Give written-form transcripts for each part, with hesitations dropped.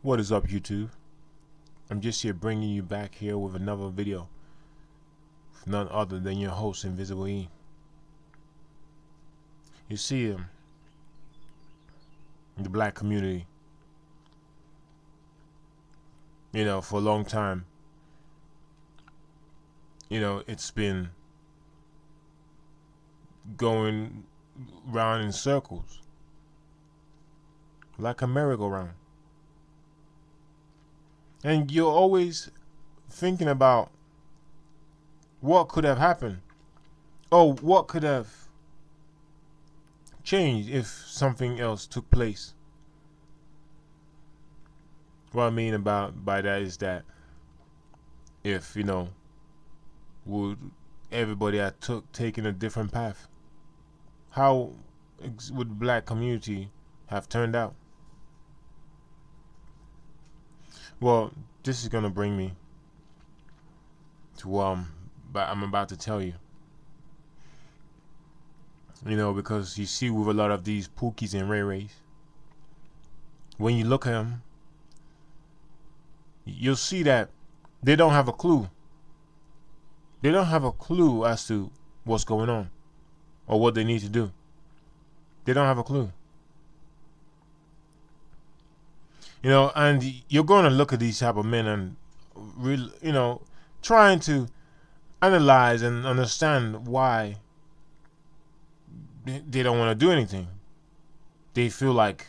What is up, YouTube? I'm just here bringing you back here with another video. None other than your host, Invisible E. You see, the black community, for a long time, it's been going round in circles, like a merry-go-round. And you're always thinking about what could have happened. Oh, what could have changed if something else took place. What I mean by that is that if, would everybody had taken a different path, how would the black community have turned out? Well, this is gonna bring me to what I'm about to tell you. Because you see, with a lot of these Pookies and Ray Rays, when you look at them, you'll see that they don't have a clue. They don't have a clue as to what's going on or what they need to do. They don't have a clue. And you're going to look at these type of men and really, trying to analyze and understand why they don't want to do anything. They feel like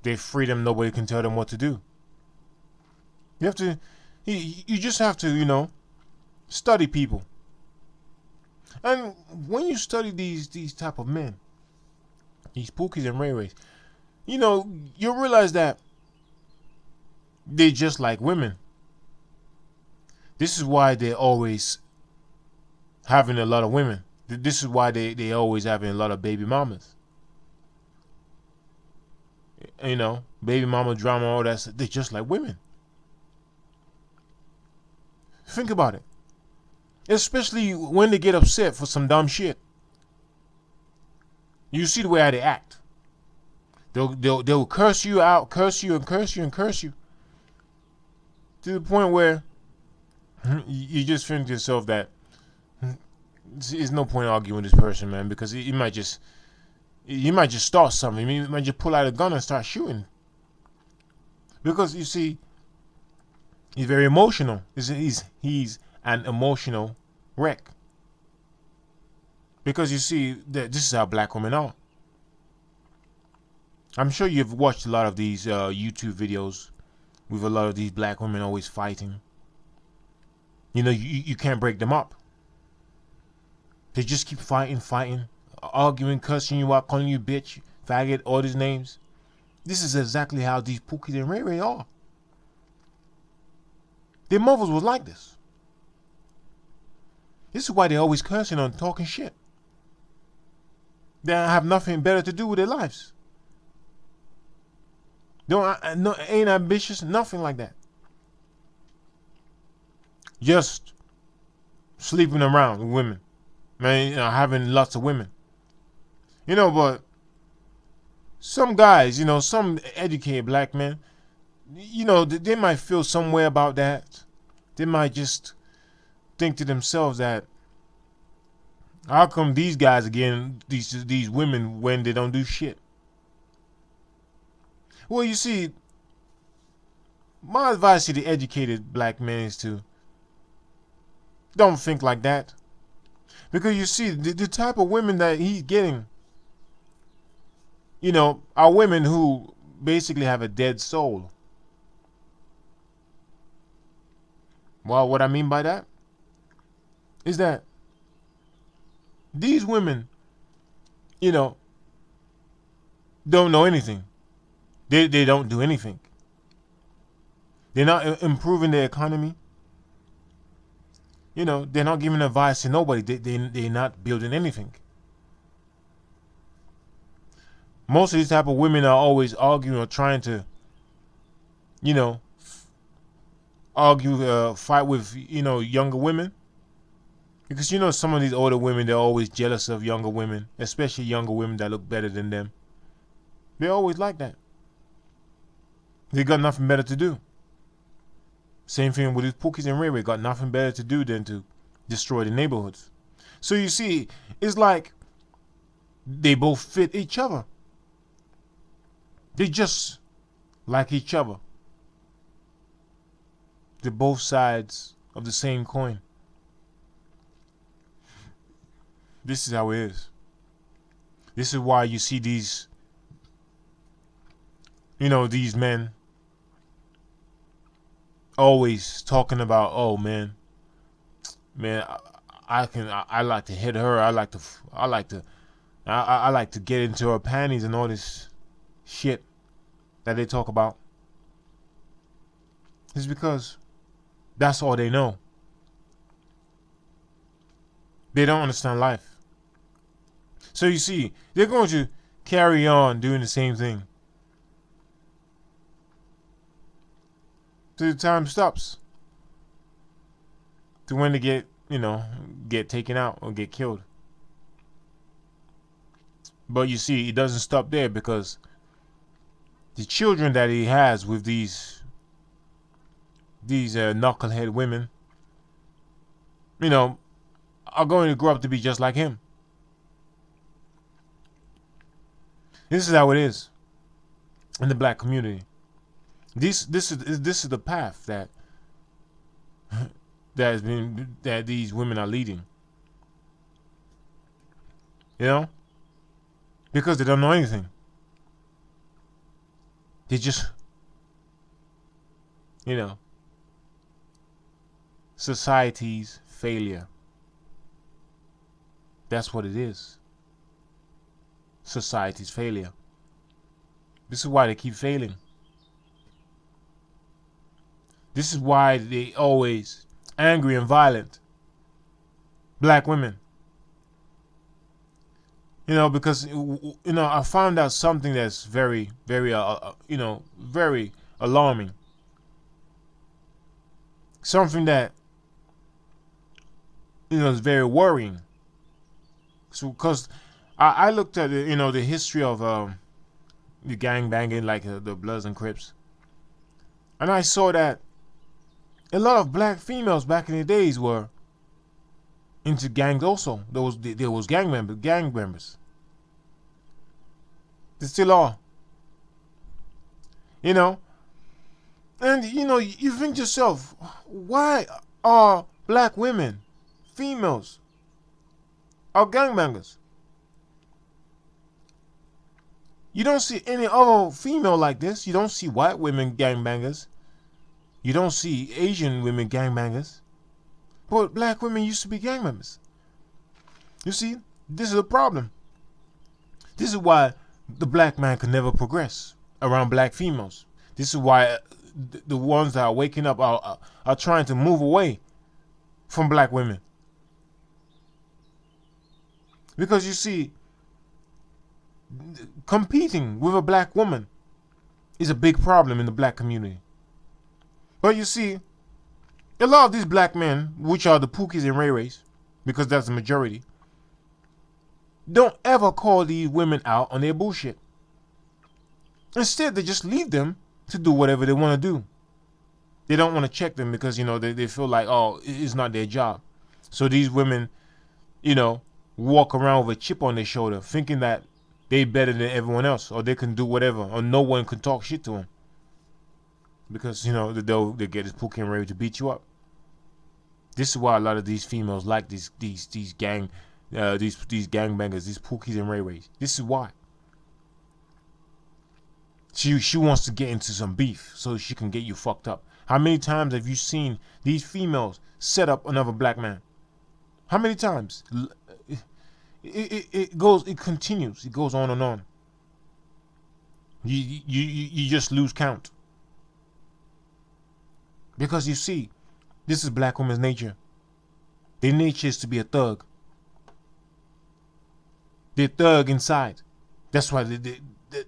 they're freedom. Nobody can tell them what to do. You just have to, study people. And when you study these type of men, these Pookies and Ray Rays, you realize that they're just like women. This is why they're always having a lot of women. This is why they always having a lot of baby mamas. Baby mama drama, all that stuff. They're just like women. Think about it. Especially when they get upset for some dumb shit. You see the way how they act. They'll curse you out, curse you and curse you and curse you. To the point where you just think to yourself that there's no point arguing with this person, man, because he might just start something. He might just pull out a gun and start shooting. Because you see, he's very emotional. He's an emotional wreck. Because you see, that this is how black women are. I'm sure you've watched a lot of these YouTube videos with a lot of these black women always fighting. You can't break them up. They just keep fighting, arguing, cussing you out, calling you bitch, faggot, all these names. This is exactly how these Pookies and Ray Ray are. Their mothers was like this. This is why they're always cursing and talking shit. They have nothing better to do with their lives. They ain't ambitious, nothing like that. Just sleeping around with women. Man, having lots of women. But some guys, some educated black men, they might feel some way about that. They might just think to themselves that, how come these guys are getting these women when they don't do shit? Well, you see, my advice to the educated black men is to don't think like that. Because you see, the type of women that he's getting, are women who basically have a dead soul. Well, what I mean by that is that these women, don't know anything. They don't do anything. They're not improving the economy. They're not giving advice to nobody. They're not building anything. Most of these type of women are always arguing or trying to, fight with, younger women. Because, some of these older women, they're always jealous of younger women, especially younger women that look better than them. They're always like that. They got nothing better to do. Same thing with these Pookies and Ray Ray. Got nothing better to do than to destroy the neighborhoods. So you see, it's like they both fit each other. They just like each other. They're both sides of the same coin. This is how it is. This is why you see these, these men always talking about, oh man, I like to hit her. I like to get into her panties and all this shit that they talk about. It's because that's all they know. They don't understand life. So you see, they're going to carry on doing the same thing till the time stops. To when they get taken out or get killed. But you see, it doesn't stop there, because the children that he has with these knucklehead women, are going to grow up to be just like him. This is how it is in the black community. This is the path that that these women are leading. Because they don't know anything. They just, society's failure. That's what it is. Society's failure. This is why they keep failing. This is why they always angry and violent. Black women. Because I found out something that's very, very, very alarming. Something that is very worrying. So, because I looked at the history of the gang banging, like the Bloods and Crips, and I saw that a lot of black females back in the days were into gangs also. There was gang members. They still are. And you think to yourself, why are black women, females, are gangbangers? You don't see any other female like this. You don't see white women gangbangers. You don't see Asian women gangbangers. But black women used to be gang members. You see, this is a problem. This is why the black man could never progress around black females. This is why the ones that are waking up are trying to move away from black women. Because you see, competing with a black woman is a big problem in the black community. But you see, a lot of these black men, which are the Pookies and Ray Rays, because that's the majority, don't ever call these women out on their bullshit. Instead, they just leave them to do whatever they want to do. They don't want to check them because, they feel like, oh, it's not their job. So these women, walk around with a chip on their shoulder, thinking that they better than everyone else, or they can do whatever, or no one can talk shit to them. Because, they get this Pookie and Ray to beat you up. This is why a lot of these females like these gangbangers, these Pookies and Ray Rays. This is why. She wants to get into some beef so she can get you fucked up. How many times have you seen these females set up another black man? How many times? It continues. It goes on and on. You just lose count. Because you see, this is black women's nature. Their nature is to be a thug. They're thug inside. That's why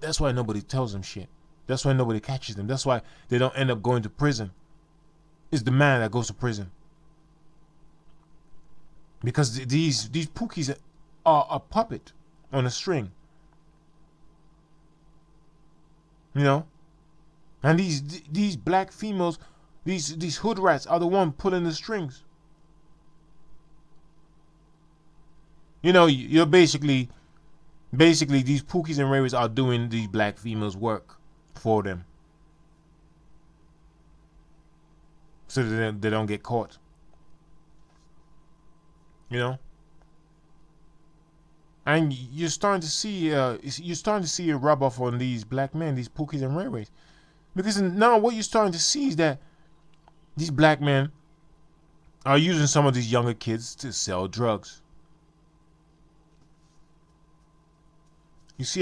that's why nobody tells them shit. That's why nobody catches them. That's why they don't end up going to prison. It's the man that goes to prison. Because these Pookies are a puppet on a string. And these black females, these hood rats are the one pulling the strings. You know, you're basically these Pookies and Rays are doing these black females work for them, so that they don't get caught. You know, and you're starting to see a rub off on these black men, these Pookies and Ray Rays, because now what you're starting to see is that these black men are using some of these younger kids to sell drugs. You see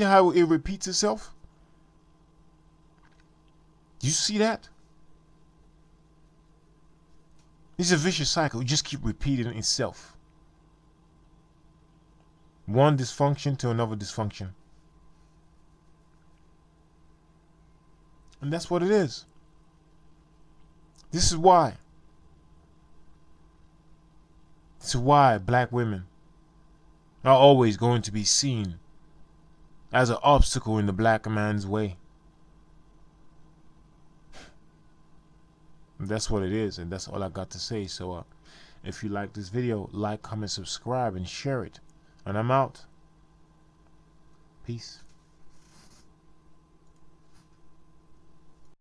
how it repeats itself? You see that? It's a vicious cycle. It just keep repeating itself. One dysfunction to another dysfunction. And that's what it is. This is why black women are always going to be seen as an obstacle in the black man's way. And that's what it is, and that's all I got to say. So if you like this video, like, comment, subscribe, and share it. And I'm out. Peace.